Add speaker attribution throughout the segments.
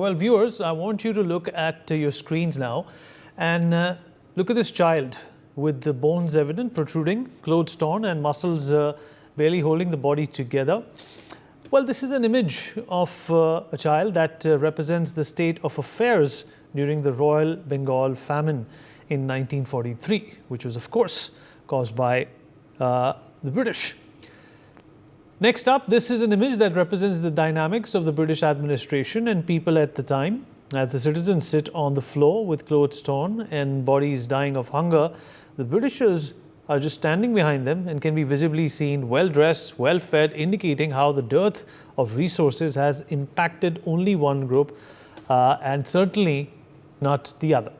Speaker 1: Well, viewers, I want you to look at your screens now and look at this child with the bones evident, protruding, clothes torn and muscles barely holding the body together. Well, this is an image of a child that represents the state of affairs during the Royal Bengal famine in 1943, which was, of course, caused by the British. Next up, this is an image that represents the dynamics of the British administration and people at the time. As the citizens sit on the floor with clothes torn and bodies dying of hunger, the Britishers are just standing behind them and can be visibly seen well-dressed, well-fed, indicating how the dearth of resources has impacted only one group and certainly not the other.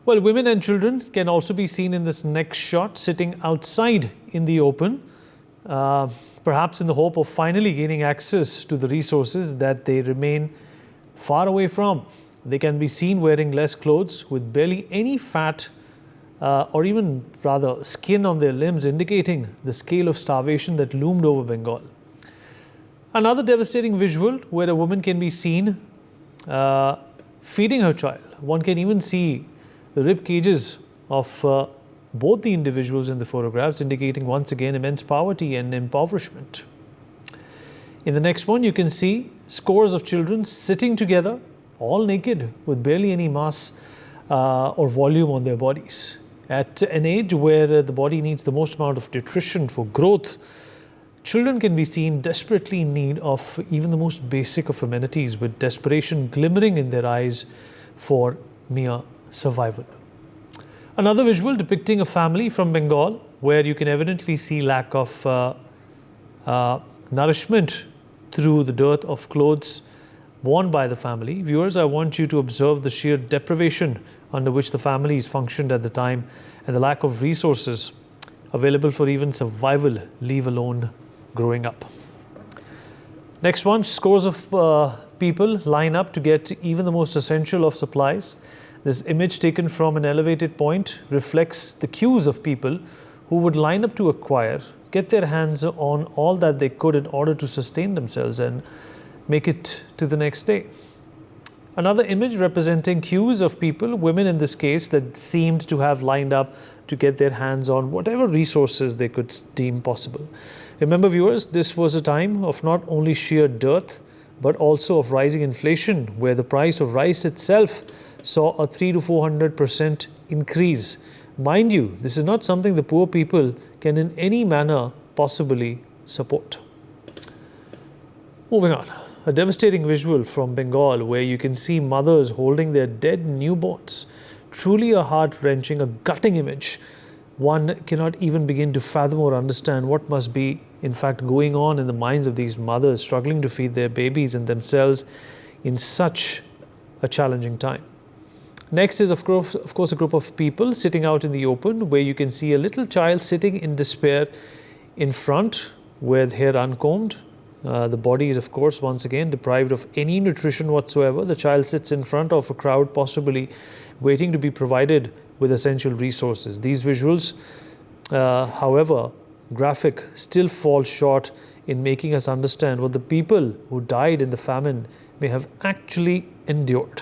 Speaker 1: Well, women and children can also be seen in this next shot, sitting outside in the open, perhaps in the hope of finally gaining access to the resources that they remain far away from. They can be seen wearing less clothes with barely any fat or even rather skin on their limbs, indicating the scale of starvation that loomed over Bengal. Another devastating visual where a woman can be seen feeding her child. One can even see the rib cages of both the individuals in the photographs, indicating once again immense poverty and impoverishment. In the next one, you can see scores of children sitting together, all naked, with barely any mass or volume on their bodies. At an age where the body needs the most amount of nutrition for growth, children can be seen desperately in need of even the most basic of amenities, with desperation glimmering in their eyes for mere survival. Another visual depicting a family from Bengal where you can evidently see lack of nourishment through the dearth of clothes worn by the family. Viewers, I want you to observe the sheer deprivation under which the families functioned at the time and the lack of resources available for even survival, leave alone growing up. Next one, scores of people line up to get even the most essential of supplies. This image, taken from an elevated point, reflects the queues of people who would line up to acquire, get their hands on all that they could in order to sustain themselves and make it to the next day. Another image representing queues of people, women in this case, that seemed to have lined up to get their hands on whatever resources they could deem possible. Remember, viewers, this was a time of not only sheer dearth, but also of rising inflation, where the price of rice itself saw a 300% to 400% increase. Mind you, this is not something the poor people can in any manner possibly support. Moving on, a devastating visual from Bengal where you can see mothers holding their dead newborns. Truly a heart-wrenching, a gutting image. One cannot even begin to fathom or understand what must be in fact going on in the minds of these mothers struggling to feed their babies and themselves in such a challenging time. Next is, of course, a group of people sitting out in the open where you can see a little child sitting in despair in front with hair uncombed. The body is, of course, once again deprived of any nutrition whatsoever. The child sits in front of a crowd, possibly waiting to be provided with essential resources. These visuals, however graphic, still fall short in making us understand what the people who died in the famine may have actually endured.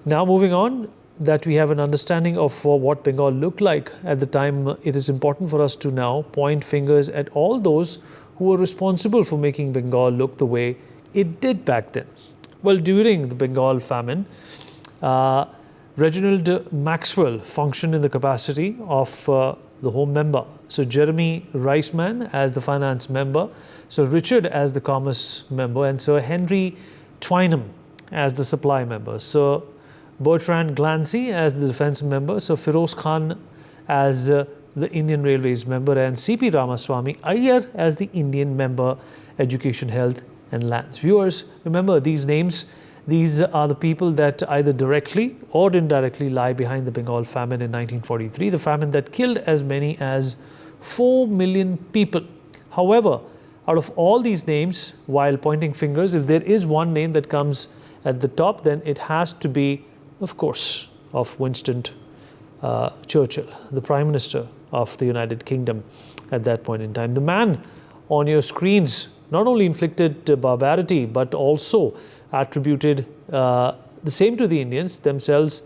Speaker 1: Now, moving on, that we have an understanding of what Bengal looked like at the time, it is important for us to now point fingers at all those who were responsible for making Bengal look the way it did back then. Well, during the Bengal famine, Reginald Maxwell functioned in the capacity of the home member. So Jeremy Riceman as the finance member, Sir Richard as the commerce member, and Sir Henry Twynham as the supply member. So Bertrand Glancy as the defense member, Sir Firoz Khan as the Indian Railways member, and C.P. Ramaswamy Iyer as the Indian member, Education, Health and Lands. Viewers, remember these names. These are the people that either directly or indirectly lie behind the Bengal famine in 1943, the famine that killed as many as 4 million people. However, out of all these names, while pointing fingers, if there is one name that comes at the top, then it has to be, of course, of Winston Churchill, the Prime Minister of the United Kingdom at that point in time. The man on your screens not only inflicted barbarity, but also attributed the same to the Indians themselves.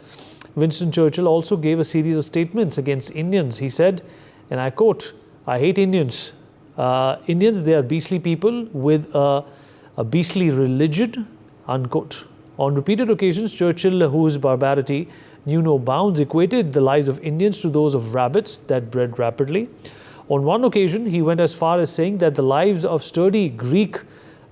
Speaker 1: Winston Churchill also gave a series of statements against Indians. He said, and I quote, "I hate Indians. Indians, they are beastly people with a beastly religion," unquote. On repeated occasions, Churchill, whose barbarity knew no bounds, equated the lives of Indians to those of rabbits that bred rapidly. On one occasion, he went as far as saying that the lives of sturdy Greek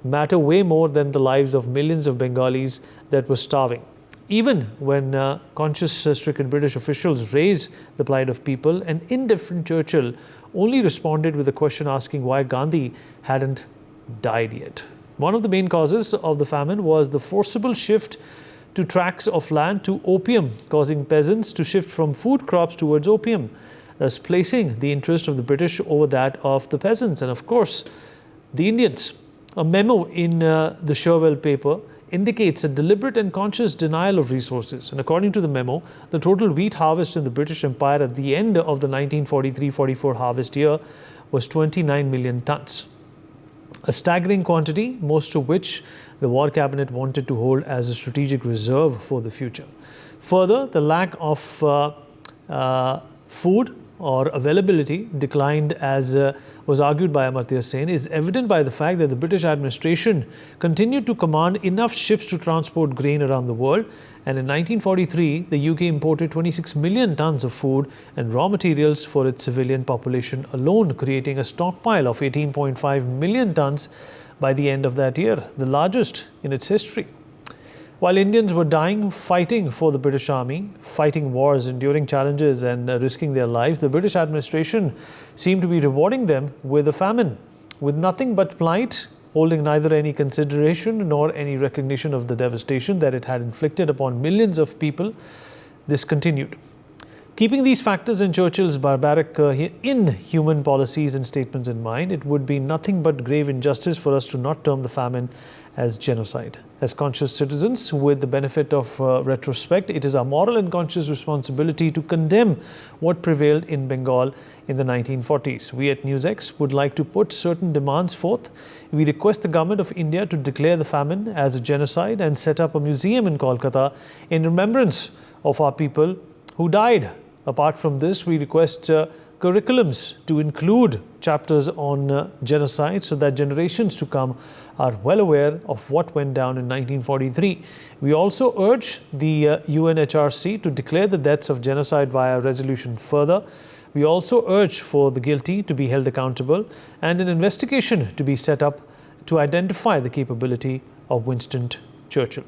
Speaker 1: matter way more than the lives of millions of Bengalis that were starving. Even when conscience-stricken British officials raised the plight of people, an indifferent Churchill only responded with a question asking why Gandhi hadn't died yet. One of the main causes of the famine was the forcible shift to tracts of land to opium, causing peasants to shift from food crops towards opium, thus placing the interest of the British over that of the peasants and, of course, the Indians. A memo in the Sherwell paper indicates a deliberate and conscious denial of resources. And according to the memo, the total wheat harvest in the British Empire at the end of the 1943-44 harvest year was 29 million tons. A staggering quantity, most of which the War Cabinet wanted to hold as a strategic reserve for the future. Further, the lack of food or availability declined, as was argued by Amartya Sen, is evident by the fact that the British administration continued to command enough ships to transport grain around the world. And in 1943, the UK imported 26 million tons of food and raw materials for its civilian population alone, creating a stockpile of 18.5 million tons by the end of that year, the largest in its history. While Indians were dying, fighting for the British Army, fighting wars, enduring challenges and risking their lives, the British administration seemed to be rewarding them with a famine, with nothing but plight, holding neither any consideration nor any recognition of the devastation that it had inflicted upon millions of people. This continued. Keeping these factors and Churchill's barbaric, inhuman policies and statements in mind, it would be nothing but grave injustice for us to not term the famine as genocide. As conscious citizens, with the benefit of retrospect, it is our moral and conscious responsibility to condemn what prevailed in Bengal in the 1940s. We at NewsX would like to put certain demands forth. We request the Government of India to declare the famine as a genocide and set up a museum in Kolkata in remembrance of our people who died. Apart from this, we request curriculums to include chapters on genocide so that generations to come are well aware of what went down in 1943. We also urge the UNHRC to declare the deaths of genocide via resolution further. We also urge for the guilty to be held accountable and an investigation to be set up to identify the capability of Winston Churchill.